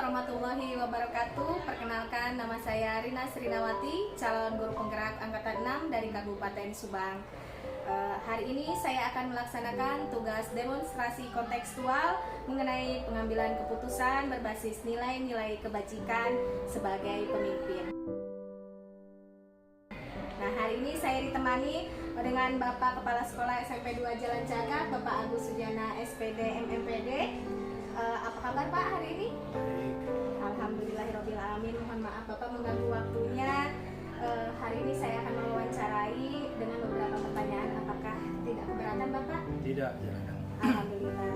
warahmatullahi wabarakatuh. Perkenalkan, nama saya Rina Srinawati, calon guru penggerak angkatan 6 dari Kabupaten Subang. Hari ini saya akan melaksanakan tugas demonstrasi kontekstual mengenai pengambilan keputusan berbasis nilai-nilai kebajikan sebagai pemimpin. Nah, hari ini saya ditemani dengan Bapak Kepala Sekolah SMP 2 Jalan Cagak, Bapak Agus Sujana, SPD, MMPD. Apa kabar Pak hari ini? Baik. Alhamdulillahirobbilalamin. Mohon maaf Bapak mengganggu waktunya. Hari ini saya akan mewawancarai dengan beberapa pertanyaan. Apakah tidak keberatan Bapak? Tidak, silakan. Alhamdulillah.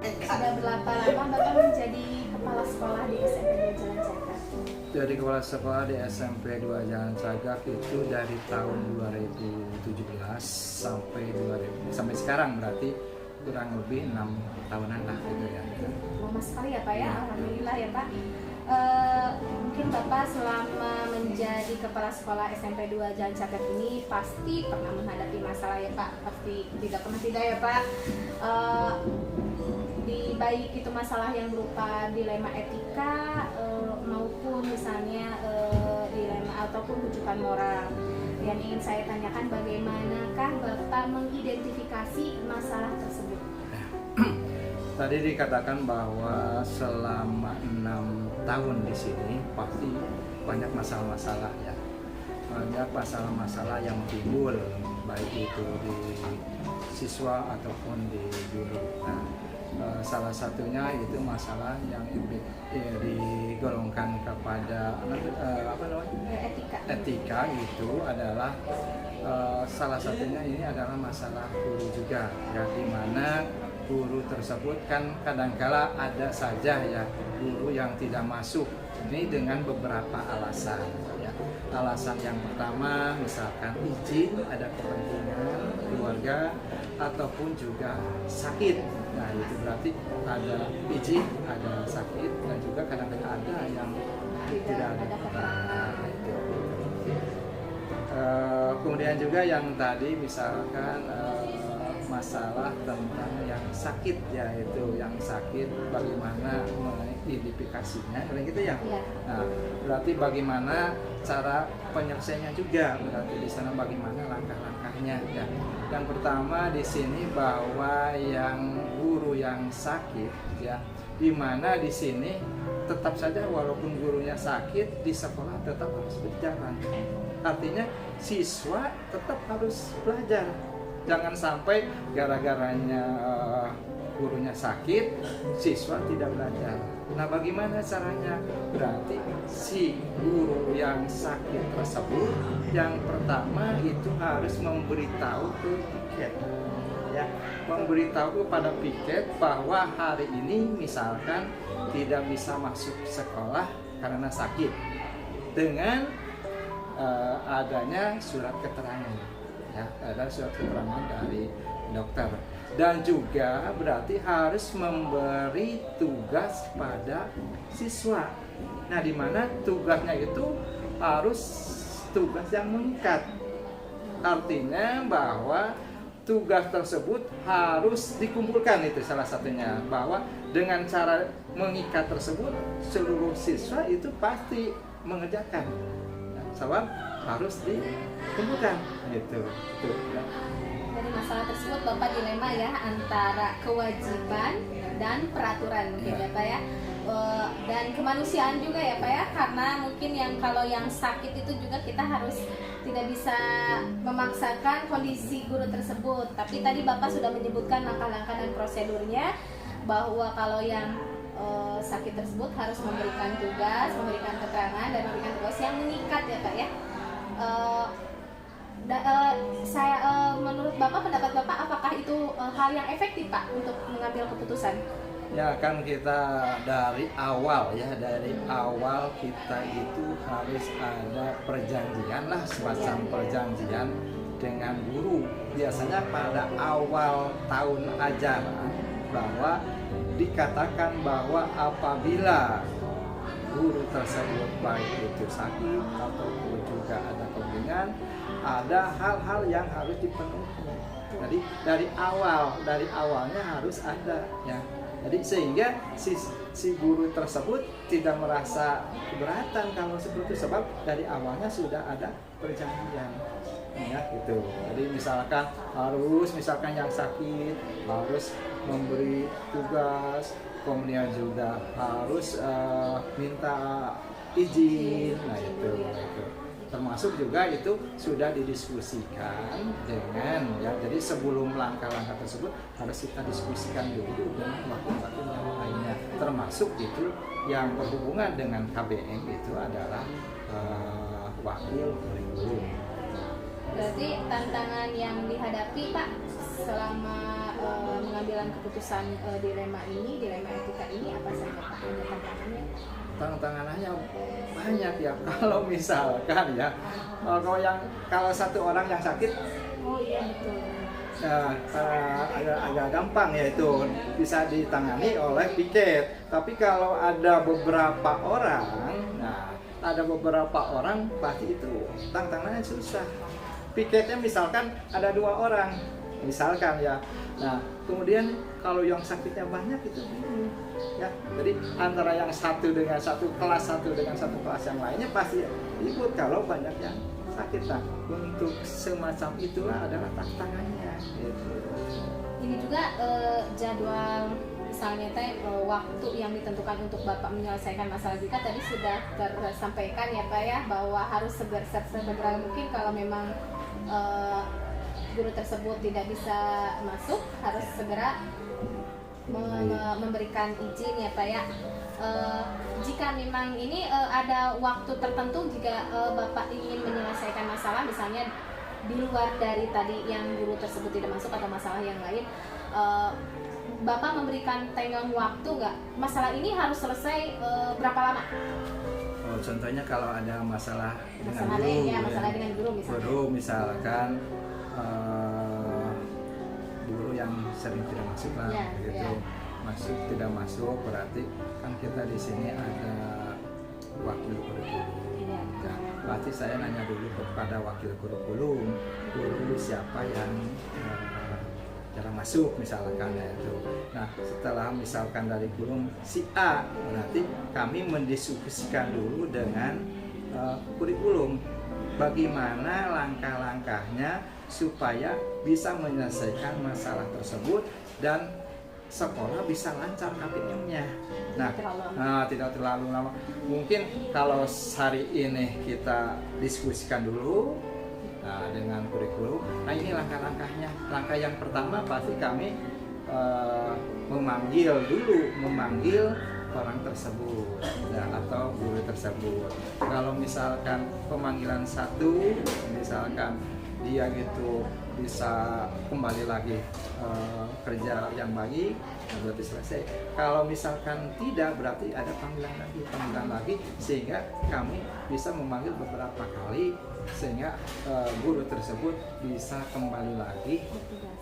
Sudah berapa lama Bapak menjadi kepala sekolah di SMP 2 Jalan Cagak? Jadi kepala sekolah di SMP 2 Jalan Cagak itu dari tahun 2017 sampai sekarang, berarti kurang lebih 6 tahunan lah gitu ya. Lama sekali ya Pak ya, Alhamdulillah ya Pak. Mungkin Bapak selama menjadi kepala sekolah SMP 2 Jalan Cagak ini pasti pernah menghadapi masalah ya Pak. Pasti tidak pernah tidak ya Pak. Baik itu masalah yang berupa dilema etika maupun misalnya dilema ataupun rujukan moral. Yang ingin saya tanyakan, bagaimanakah Bapak mengidentifikasi masalah tersebut? Tadi dikatakan bahwa selama 6 tahun di sini pasti banyak masalah-masalah ya. Banyak masalah-masalah yang timbul baik itu di siswa ataupun di guru. Nah, salah satunya itu masalah yang digolongkan kepada etika itu adalah salah satunya ini adalah masalah guru juga ya, di mana guru tersebut kan kadangkala ada saja ya guru yang tidak masuk ini dengan beberapa alasan ya. Alasan yang pertama misalkan izin, ada kepentingan keluarga ataupun juga sakit. Nah itu berarti ada izin, ada sakit, dan juga kadang-kadang ada yang tidak ada keterangan. Itu. Kemudian juga yang tadi misalkan masalah tentang yang sakit, yaitu yang sakit bagaimana mengidentifikasinya, kayak gitu ya. Nah, berarti bagaimana cara penyelesaiannya juga, berarti di sana bagaimana langkah-langkahnya ya. Yang pertama di sini bahwa yang guru yang sakit ya, di mana di sini tetap saja walaupun gurunya sakit di sekolah tetap harus berjalan. Artinya siswa tetap harus belajar. Jangan sampai gara-garanya gurunya sakit, siswa tidak belajar. Nah, bagaimana caranya? Berarti si guru yang sakit tersebut, yang pertama itu harus memberitahu ke piket, ya, memberitahu kepada piket bahwa hari ini misalkan tidak bisa masuk sekolah karena sakit, dengan adanya surat keterangan. Ya, ada surat keterangan dari dokter, dan juga berarti harus memberi tugas pada siswa. Nah, di mana tugasnya itu harus tugas yang mengikat. Artinya bahwa tugas tersebut harus dikumpulkan, itu salah satunya, bahwa dengan cara mengikat tersebut seluruh siswa itu pasti mengerjakan. Nah, sebab harus dikumpulkan gitu. Ya. Dari masalah tersebut Bapak dilema ya antara kewajiban dan peraturan mungkin ya Pak ya. Dan kemanusiaan juga ya Pak ya, karena mungkin yang kalau yang sakit itu juga kita harus tidak bisa memaksakan kondisi guru tersebut. Tapi tadi Bapak sudah menyebutkan langkah-langkah dan prosedurnya, bahwa kalau yang sakit tersebut harus memberikan tugas, memberikan keterangan, dan memberikan tugas yang mengikat ya Pak ya. Menurut Bapak, pendapat Bapak, apakah itu hal yang efektif Pak untuk mengambil keputusan? Ya, kan kita dari awal kita itu harus ada perjanjian lah, semacam perjanjian dengan guru. Biasanya pada awal tahun ajaran bahwa dikatakan bahwa apabila guru tersebut baik itu sakit ataupun juga ada kepentingan, ada hal-hal yang harus dipenuhi. Jadi dari awalnya harus ada ya Jadi sehingga si guru tersebut tidak merasa keberatan kalau seperti itu, sebab dari awalnya sudah ada perjanjian. Ya gitu. Jadi misalkan yang sakit harus memberi tugas, kemudian juga harus minta izin. Nah itu. Termasuk juga itu sudah didiskusikan dengan ya, jadi sebelum langkah-langkah tersebut harus kita diskusikan dulu dengan wakil-wakil yang lainnya, termasuk itu yang berhubungan dengan KBM itu adalah wakil kurikulum. Berarti tantangan yang dihadapi Pak selama mengambilan keputusan dilema etika ini apa saja Pak? Ada tantangannya? Tantangannya banyak ya. Kalau misalkan ya, kalau satu orang yang sakit, oh iya betul. Agak gampang ya, itu bisa ditangani oleh piket. Tapi kalau ada beberapa orang, pasti itu tantangannya susah. Piketnya misalkan ada 2 orang, misalkan ya. Nah, kemudian kalau yang sakitnya banyak itu ya, jadi antara yang satu dengan satu kelas yang lainnya pasti ribut kalau banyak yang sakit. Nah, untuk semacam itulah adalah tantangannya gitu. Ini juga jadwal misalnya waktu yang ditentukan untuk Bapak menyelesaikan masalah jika tadi sudah tersampaikan ya Pak ya, bahwa harus segera mungkin kalau memang guru tersebut tidak bisa masuk harus segera memberikan izin ya Pak ya. Jika memang ini ada waktu tertentu jika Bapak ingin menyelesaikan masalah misalnya di luar dari tadi yang guru tersebut tidak masuk atau masalah yang lain, Bapak memberikan tenggang waktu nggak? Masalah ini harus selesai berapa lama? Oh, contohnya kalau ada masalah dengan guru, misalkan guru yang sering tidak masuk lah, tidak masuk berarti kan kita di sini ada wakil kurikulum. Nah, berarti saya nanya dulu kepada wakil kurikulum, guru siapa yang jarang masuk misalkan ya itu. Nah, setelah misalkan dari guru si A, berarti kami mendiskusikan dulu dengan kurikulum bagaimana langkah-langkahnya supaya bisa menyelesaikan masalah tersebut dan sekolah bisa lancar KPM-nya. Nah, tidak terlalu lama. Mungkin kalau hari ini kita diskusikan dulu dengan kurikulum. Nah, ini langkah-langkahnya. Langkah yang pertama pasti kami memanggil orang tersebut atau guru tersebut. Kalau misalkan pemanggilan satu, misalkan dia gitu bisa kembali lagi kerja yang baik, berarti selesai. Kalau misalkan tidak, berarti ada panggilan lagi sehingga kami bisa memanggil beberapa kali sehingga guru tersebut bisa kembali lagi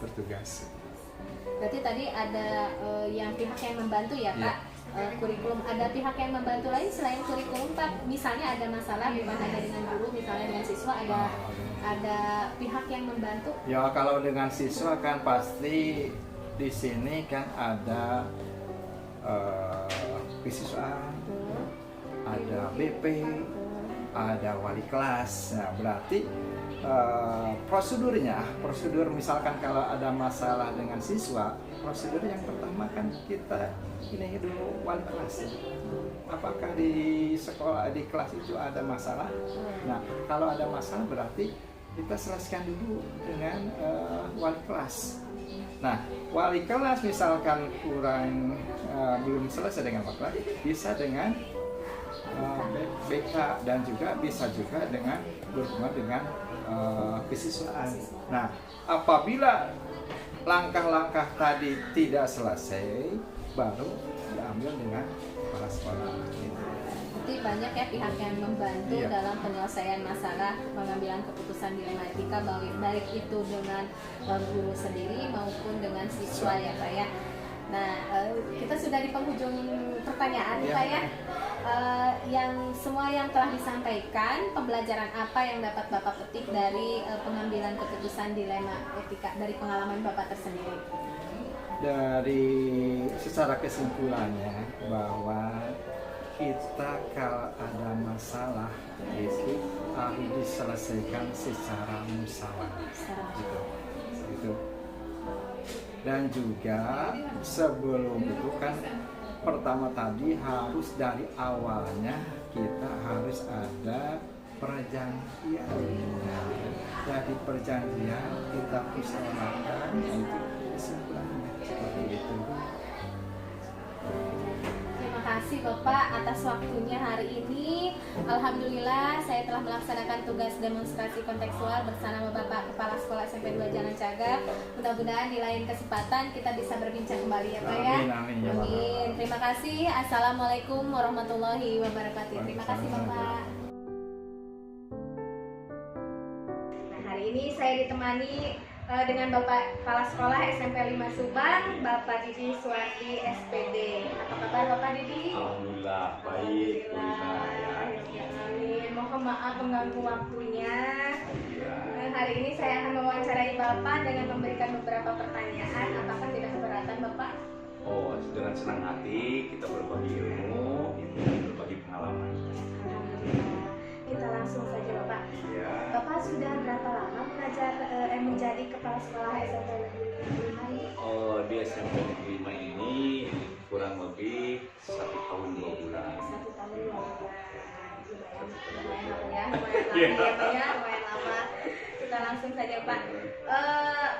bertugas. Berarti tadi ada yang pihak yang membantu ya Pak, kurikulum. Ada pihak yang membantu lain selain kurikulum Pak? Misalnya ada masalah bukan hanya dengan guru, misalnya dengan siswa ada pihak yang membantu? Ya kalau dengan siswa kan pasti di sini kan ada siswa, ada BP, ada wali kelas. Nah berarti prosedur misalkan kalau ada masalah dengan siswa, prosedur yang pertama kan kita ini dulu wali kelas. Apakah di sekolah di kelas itu ada masalah? Nah kalau ada masalah berarti kita selesaikan dulu dengan wali kelas. Nah wali kelas misalkan belum selesai dengan wali kelas, bisa dengan BK dan juga bisa juga dengan berhubungan dengan kesiswaan. Nah, apabila langkah-langkah tadi tidak selesai, baru diambil dengan kepala sekolah. Berarti banyak ya pihak yang membantu dalam penyelesaian masalah pengambilan keputusan dilema etika, baik itu dengan guru sendiri maupun dengan siswa ya Pak ya. Nah, kita sudah di penghujung pertanyaan Pak ya. Yang semua yang telah disampaikan, pembelajaran apa yang dapat Bapak petik dari pengambilan keputusan dilema etika dari pengalaman Bapak tersendiri? dari secara kesimpulannya bahwa kita kalau ada masalah itu harus diselesaikan secara musyawarah gitu. Dan juga sebelum itu kan pertama tadi harus dari awalnya kita harus ada perjanjian. Dari perjanjian kita musyawarahkan, itu kesimpulannya seperti itu. Terima kasih Bapak atas waktunya hari ini. Alhamdulillah saya telah melaksanakan tugas demonstrasi kontekstual bersama Bapak Kepala Sekolah SMP 2 Jalan Cagak. Mudah-mudahan di lain kesempatan kita bisa berbincang kembali ya Pak ya. Amin, ya Bapak. Amin. Terima kasih. Assalamualaikum warahmatullahi wabarakatuh. Terima kasih Bapak. Nah, hari ini saya ditemani dengan Bapak Kepala Sekolah SMP 5 Subang, Bapak Didi Suwardi SPD. Apa kabar Bapak Didi? Alhamdulillah baik. Amin. Mohon maaf mengganggu waktunya. Hari ini saya akan mewawancarai Bapak dengan memberikan beberapa pertanyaan. Apakah tidak keberatan Bapak? Oh, dengan senang hati kita berbagi ilmu, berbagi pengalaman. Kita langsung saja Bapak. Iya. Bapak sudah berapa lama menjadi kepala sekolah SMP Negeri 5 ini? Oh, di SMP Negeri 5 ini kurang lebih 1 tahun 2 bulan. 1 tahun 2 bulan. Lumayan lama. Kita langsung saja Pak.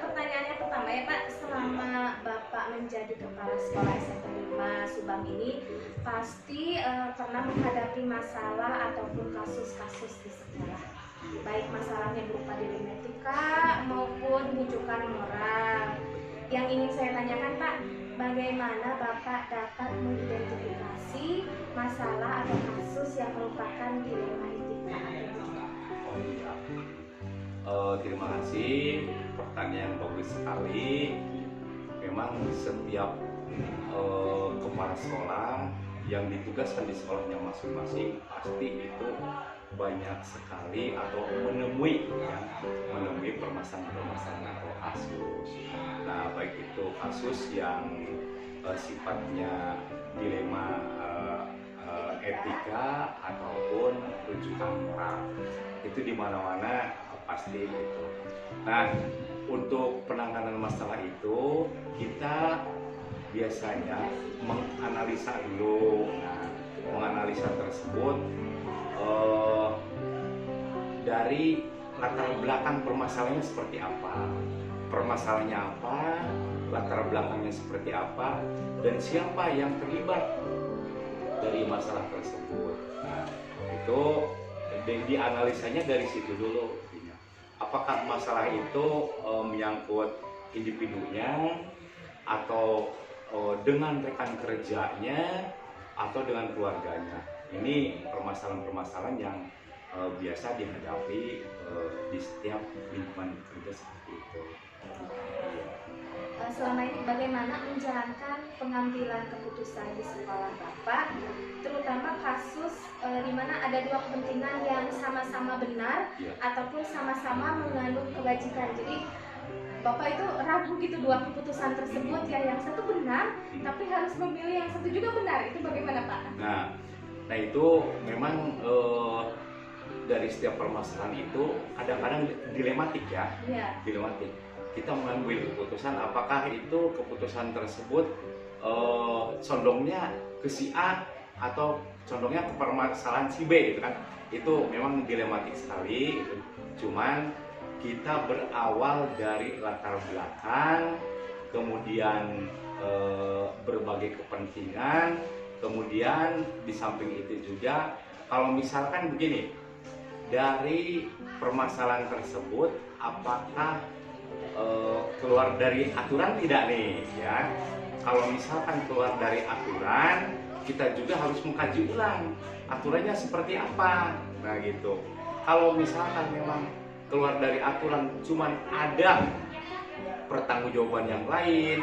Pertanyaannya pertama ya Pak, selama Bapak menjadi kepala sekolah SMP 5 Subang ini pasti pernah menghadapi masalah ataupun kasus-kasus di sekolah, baik masalahnya berupa dilematika maupun bujukan moral. Yang ingin saya tanyakan Pak, bagaimana Bapak dapat mengidentifikasi masalah atau kasus yang merupakan dilema etika? Oh iya. Terima kasih, pertanyaan yang bagus sekali. Memang setiap kepala sekolah yang ditugaskan di sekolahnya masing-masing pasti itu banyak sekali atau menemui permasalahan atau kasus. Nah, baik itu kasus yang sifatnya dilema etika ataupun rujukan moral, itu di mana-mana pasti itu. Nah, untuk penanganan masalah itu kita biasanya menganalisa dulu. Nah, menganalisa tersebut dari latar belakang permasalahannya seperti apa, permasalahannya apa, latar belakangnya seperti apa, dan siapa yang terlibat dari masalah tersebut. Nah, itu dianalisanya dari situ dulu. Apakah masalah itu menyangkut individunya atau dengan rekan kerjanya atau dengan keluarganya. Ini permasalahan-permasalahan yang biasa dihadapi di setiap lingkungan kerja seperti itu. Selama ini bagaimana menjalankan pengambilan keputusan di sekolah Bapak, terutama kasus di mana ada dua kepentingan yang sama-sama benar ataupun sama-sama mengandung kewajiban. Jadi Bapak itu ragu gitu dua keputusan tersebut ya, yang satu benar tapi harus memilih yang satu juga benar. Itu bagaimana Pak? Nah itu memang dari setiap permasalahan itu kadang-kadang dilematik ya. Dilematik. Kita mengambil keputusan, apakah itu keputusan tersebut condongnya ke si A atau condongnya ke permasalahan si B gitu kan. Itu memang dilematik sekali gitu. Cuman kita berawal dari latar belakang, kemudian berbagai kepentingan, kemudian di samping itu juga kalau misalkan begini, dari permasalahan tersebut apakah keluar dari aturan tidak nih ya. Kalau misalkan keluar dari aturan, kita juga harus mengkaji ulang aturannya seperti apa. Nah gitu. Kalau misalkan memang keluar dari aturan cuman ada pertanggungjawaban yang lain,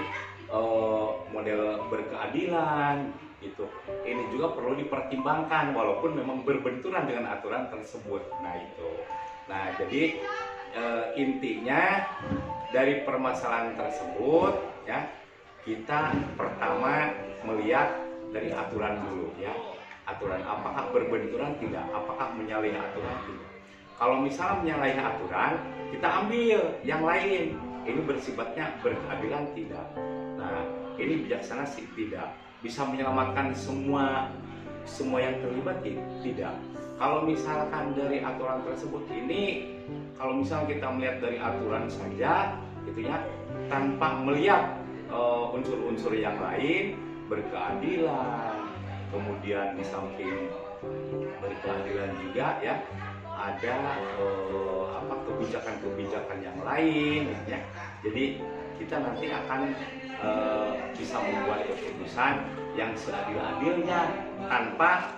model berkeadilan gitu. Ini juga perlu dipertimbangkan walaupun memang berbenturan dengan aturan tersebut. Nah itu. Nah jadi intinya dari permasalahan tersebut ya, kita pertama melihat dari aturan dulu ya. Aturan apakah berbenturan tidak, apakah menyalahi aturan tidak. Kalau misalnya menyalahi aturan, kita ambil yang lain. Ini bersifatnya berkeadilan tidak. Nah, ini bijaksana sih tidak. Bisa menyelamatkan semua yang terlibat tidak. Kalau misalkan dari aturan tersebut ini, kalau misalnya kita melihat dari aturan saja, gitu ya, tanpa melihat unsur-unsur yang lain, berkeadilan, kemudian di samping berkeadilan juga ya ada kebijakan-kebijakan yang lain ya. Jadi kita nanti akan bisa membuat keputusan yang seadil-adilnya tanpa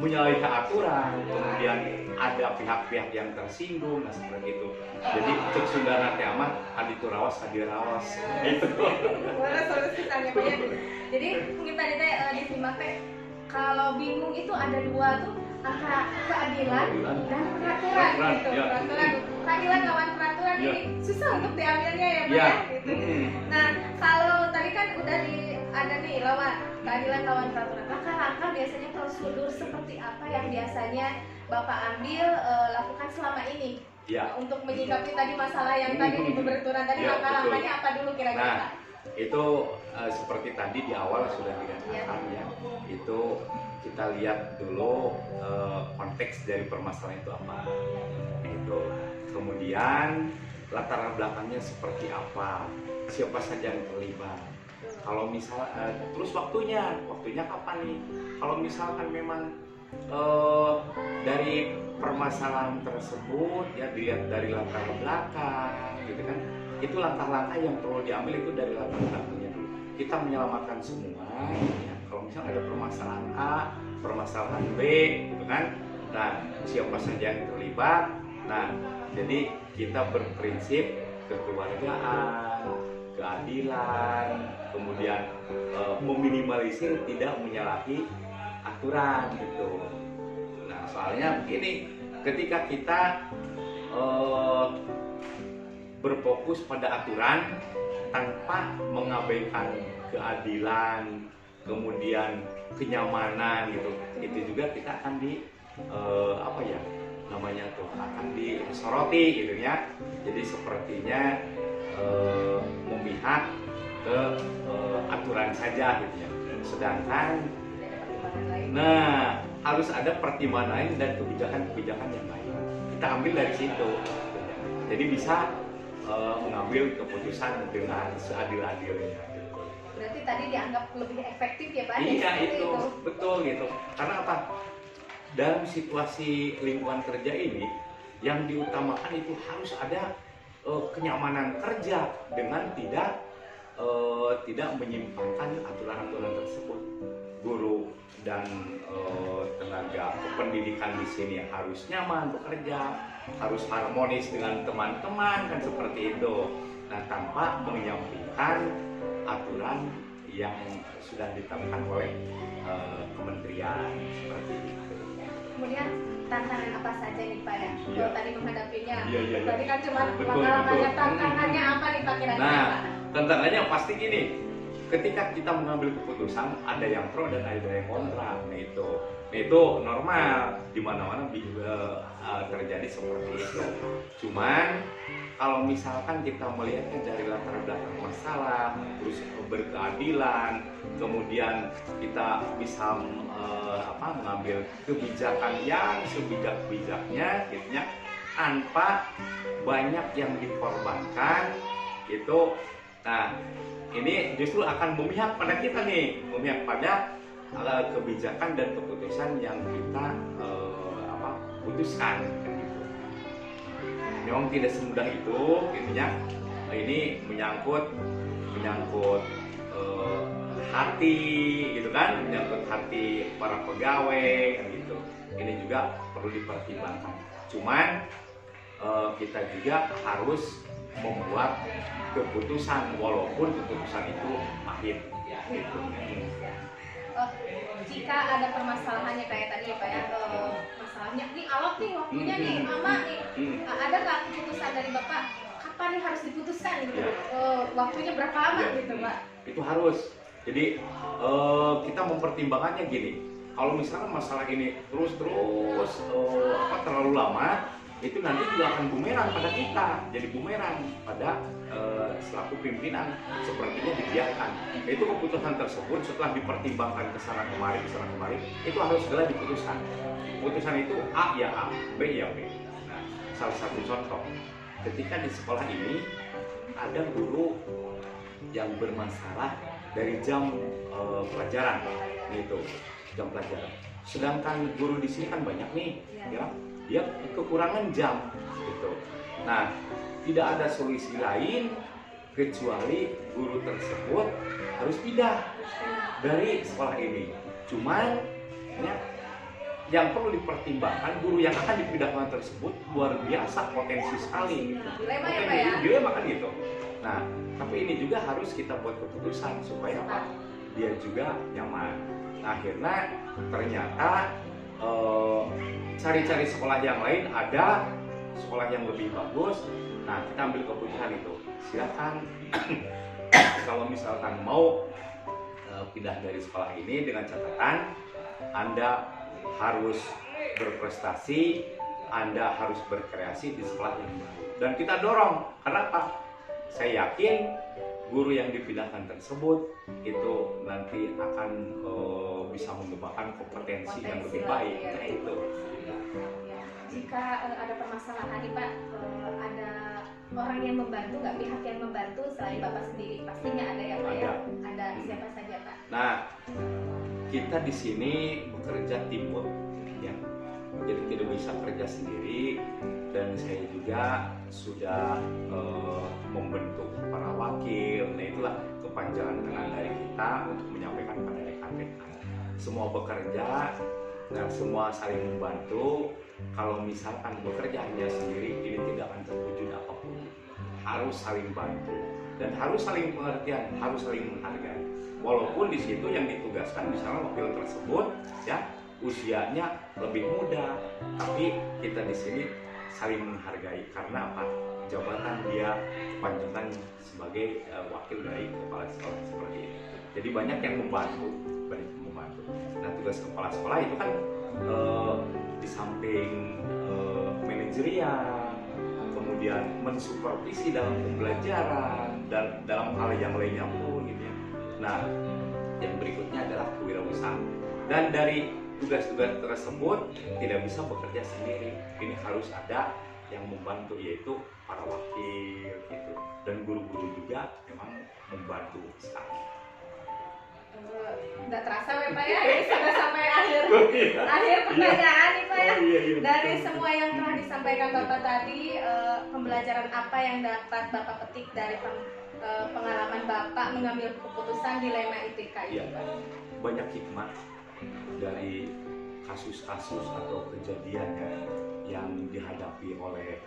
menyalahi aturan, kemudian ada pihak-pihak yang tersinggung, nah seperti itu. Jadi cek Sundana teh mah adi turawas adi rawas. Itu. Jadi mungkin tadi teh disimak teh kalau bingung itu ada dua tuh antara keadilan dan peraturan gitu. Ya. Peraturan, keadilan lawan peraturan Ya. ini susah untuk diambilnya ya Pak Ya. ya gitu. Nah kalau tadi kan udah ada nih lawan keadilan lawan peraturan. Langkah-langkah biasanya prosedur seperti apa yang biasanya Bapak ambil lakukan selama ini? Ya. Untuk menyikapi tadi masalah yang tadi di berbenturan tadi, Ya, langkah-langkahnya apa dulu kira-kira Nah, Pak? itu seperti tadi di awal sudah dikatakan ya. Itu kita lihat dulu konteks dari permasalahan itu apa. Itu. Kemudian latar belakangnya seperti apa, siapa saja yang terlibat. Kalau misal terus waktunya kapan nih? Kalau misalkan memang dari permasalahan tersebut ya dilihat dari latar belakang gitu kan, itu langkah-langkah yang perlu diambil itu dari latar belakangnya dulu. Kita menyelamatkan semua ya. Kalau misalnya ada permasalahan A, permasalahan B gitu kan, nah siapa saja yang terlibat. Nah jadi kita berprinsip kekeluargaan, keadilan, kemudian meminimalisir tidak menyalahi aturan gitu. Nah soalnya begini, ketika kita berfokus pada aturan tanpa mengabaikan keadilan, kemudian kenyamanan gitu, itu juga kita akan akan disoroti gitu ya. Jadi sepertinya memihak ke aturan saja gitu ya. Sedangkan harus ada pertimbangan lain dan kebijakan-kebijakan yang lain. Kita ambil dari situ. Jadi bisa mengambil keputusan dengan seadil-adilnya. Berarti tadi dianggap lebih efektif ya Pak? Iya itu betul gitu. Karena apa? Dalam situasi lingkungan kerja ini yang diutamakan itu harus ada kenyamanan kerja dengan tidak menyimpangkan aturan-aturan tersebut. Guru dan tenaga kependidikan di sini harus nyaman bekerja, harus harmonis dengan teman-teman kan seperti itu. Nah tanpa menyampingkan aturan yang sudah ditetapkan oleh kementerian seperti itu. Kemudian tantangan apa saja nih Pak ya? Kalau tadi menghadapinya, Iya. tadi kan cuma pengalamannya, tantangannya apa nih Pak kira-kira Nah, Pak? tantangannya pasti gini. Ketika kita mengambil keputusan, ada yang pro dan ada yang kontra. Nah itu normal, di mana-mana terjadi seperti itu. Cuman kalau misalkan kita melihatnya dari latar belakang masalah, terus berkeadilan, kemudian kita bisa mengambil kebijakan yang sebijak-bijaknya, gitu ya, tanpa banyak yang dikorbankan, gitu. Nah, ini justru akan memihak pada kita nih, memihak pada kebijakan dan keputusan yang kita putuskan kan gitu. Memang tidak semudah itu intinya. Ini menyangkut hati gitu kan, menyangkut hati para pegawai kan gitu. Ini juga perlu dipertimbangkan. Cuman kita juga harus membuat keputusan walaupun keputusan itu pahit gitu. Jika ada permasalahannya kayak tadi ya Pak ya, masalahnya ini alot nih waktunya nih, lama nih, ada nggak keputusan dari Bapak apa nih harus diputuskan gitu. Ya. Waktunya berapa lama Ya. gitu, Pak? Itu harus. Jadi kita mempertimbangkannya gini. Kalau misalkan masalah ini terus terlalu lama, itu nanti juga akan bumerang pada kita. Jadi bumerang pada selaku pimpinan, sepertinya dibiarkan. Itu keputusan tersebut setelah dipertimbangkan kesana kemari, itu harus segera diputuskan. Keputusan itu A ya A, B ya B. Nah, salah satu contoh, ketika di sekolah ini ada guru yang bermasalah dari jam pelajaran, gitu, jam pelajaran. Sedangkan guru di sini kan banyak nih, ya, dia kekurangan jam, gitu. Nah, tidak ada solusi lain kecuali guru tersebut harus pindah dari sekolah ini. Cuman, ya, yang perlu dipertimbangkan guru yang akan dipindahkan tersebut luar biasa potensi sekali. Dilema ya, Pak ya? Dilema kan gitu. Nah, tapi ini juga harus kita buat keputusan supaya apa? Dia juga nyaman. Nah, akhirnya ternyata cari-cari sekolah yang lain, ada sekolah yang lebih bagus. Nah, kita ambil keputusan itu. Silakan kalau misalkan mau pindah dari sekolah ini, dengan catatan Anda harus berprestasi, Anda harus berkreasi di sekolah yang baru. Dan kita dorong, karena apa? Saya yakin guru yang dipindahkan tersebut itu nanti akan bisa mengembangkan kompetensi yang lebih baik. Ya. Itu. Jika ada permasalahan nih Pak, ada orang yang membantu nggak, pihak yang membantu selain Bapak sendiri? Pastinya ada ya Pak ya? Ada siapa saja Pak? Nah, kita di sini bekerja teamwork, ya. Jadi tidak bisa kerja sendiri, dan saya juga sudah membentuk para wakil. Nah, itulah kepanjangan tangan dari kita untuk menyampaikan pada rekan-rekan. Semua bekerja, nah semua saling membantu. Kalau misalkan bekerja hanya sendiri, ini tidak akan terwujud apapun. Harus saling bantu dan harus saling pengertian, harus saling menghargai. Walaupun di situ yang ditugaskan misalnya wakil tersebut, ya, usianya lebih muda, tapi kita di sini saling menghargai karena apa? Jabatan dia kepanjangan sebagai wakil dari kepala sekolah seperti itu. Jadi banyak yang membantu, Nah, tugas kepala sekolah itu kan di samping manajerial, kemudian mensupervisi dalam pembelajaran dan dalam hal yang lainnya pun, gitu ya. Nah, yang berikutnya adalah kewirausahaan. Dan dari tugas-tugas tersebut tidak bisa bekerja sendiri. Ini harus ada yang membantu, yaitu para wakil, gitu. Dan guru-guru juga memang membantu sekali. Nggak terasa ya Pak ya, ini sudah sampai akhir pertanyaan nih Pak ya. Dari semua yang telah disampaikan Bapak tadi, pembelajaran apa yang dapat Bapak petik dari pengalaman Bapak mengambil keputusan dilema ITK ini Pak? Banyak hikmah dari kasus-kasus atau kejadian yang dihadapi oleh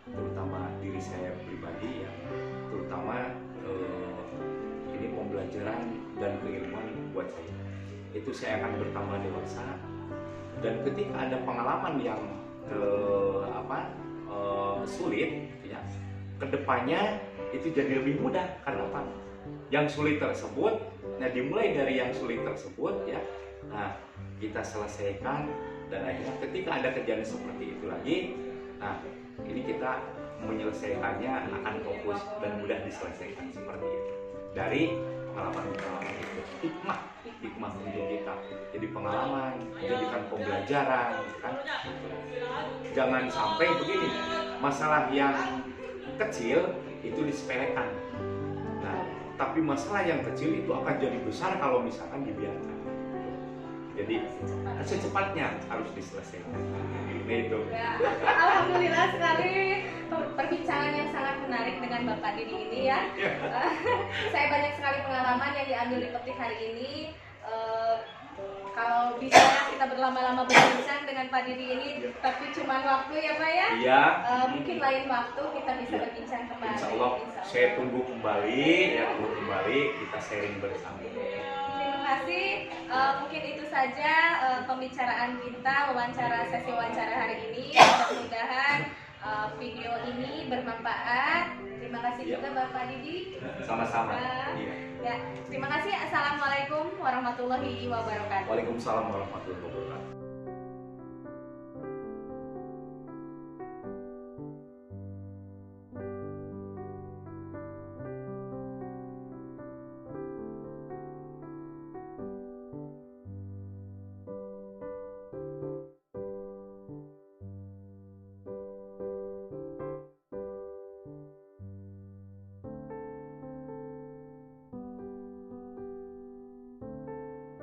terutama diri saya pribadi, ya, terutama ini pembelajaran dan keilmuan buat saya. Itu saya akan bertambah dewasa, dan ketika ada pengalaman yang sulit, ya, kedepannya itu jadi lebih mudah. Karena apa? Yang sulit tersebut, nah dimulai dari yang sulit tersebut, ya, nah kita selesaikan, dan akhirnya ketika ada kejadian seperti itu lagi, nah ini kita menyelesaikannya akan fokus dan mudah diselesaikan seperti itu. Dari pengalaman itu, hikmah untuk kita. Jadi pengalaman menjadikan pembelajaran, kan? Jangan sampai begini, masalah yang kecil itu disepelekan. Nah, tapi masalah yang kecil itu akan jadi besar kalau misalkan dibiarkan. Jadi secepatnya harus diselesaikan. Itu. Ya, alhamdulillah sekali perbincangan yang sangat menarik dengan Bapak Didi ini ya. Saya banyak sekali pengalaman yang diambil di petik hari ini. Kalau bisa kita berlama-lama berbincang dengan Pak Didi ini, tapi cuma waktu ya Pak ya. Iya. Mungkin lain waktu kita bisa berbincang kembali. Insya Allah saya tunggu kembali, ya, kita sharing bersama. Terima kasih. Mungkin itu saja pembicaraan kita, sesi wawancara hari ini. Mudah-mudahan video ini bermanfaat. Terima kasih Iya. juga Bapak Didi. Sama-sama. Iya. Ya, terima kasih. Assalamualaikum warahmatullahi wabarakatuh. Waalaikumsalam warahmatullahi wabarakatuh.